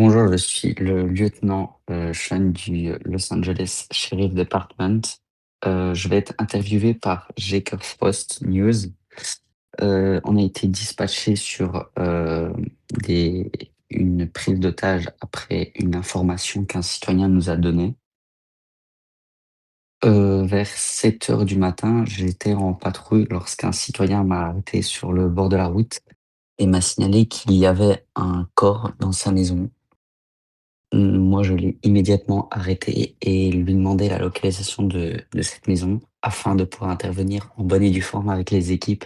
Bonjour, je suis le lieutenant Sean du Los Angeles Sheriff Department. Je vais être interviewé par Jacob Post News. On a été dispatché sur une prise d'otage après une information qu'un citoyen nous a donnée. Vers 7 heures du matin, j'étais en patrouille lorsqu'un citoyen m'a arrêté sur le bord de la route et m'a signalé qu'il y avait un corps dans sa maison. Moi, je l'ai immédiatement arrêté et lui demandé la localisation de cette maison afin de pouvoir intervenir en bonne et due forme avec les équipes,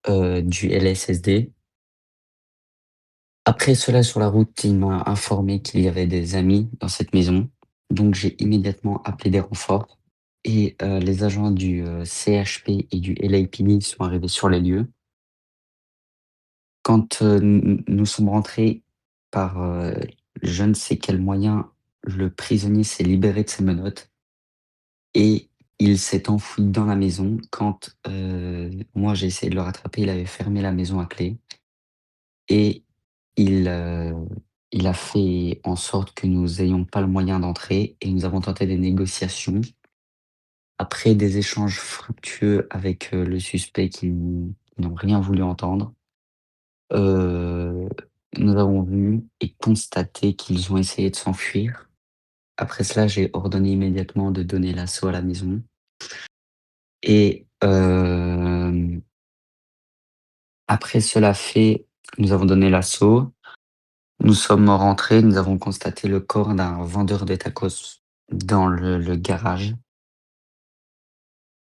du LSSD. Après cela, sur la route, il m'a informé qu'il y avait des amis dans cette maison, donc j'ai immédiatement appelé des renforts et les agents du, CHP et du LAPD sont arrivés sur les lieux. Quand, nous sommes rentrés par, je ne sais quel moyen, le prisonnier s'est libéré de ses menottes et il s'est enfui dans la maison. Quand, moi j'ai essayé de le rattraper, il avait fermé la maison à clé et il, heu, il a fait en sorte que nous ayons pas le moyen d'entrer et nous avons tenté des négociations. Après des échanges fructueux avec, le suspect qui n'ont rien voulu entendre, heu, nous avons vu et constaté qu'ils ont essayé de s'enfuir. Après cela, j'ai ordonné immédiatement de donner l'assaut à la maison et après cela fait, nous avons donné l'assaut. Nous sommes rentrés, nous avons constaté le corps d'un vendeur de tacos dans le garage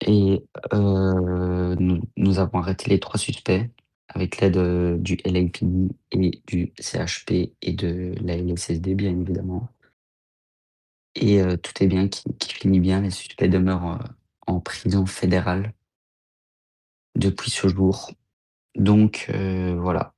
et nous avons arrêté les 3 suspects avec l'aide, du LAPD et du CHP et de la LSSD bien évidemment et tout est bien qui finit bien. Les suspects demeurent, en prison fédérale depuis ce jour. Donc voilà.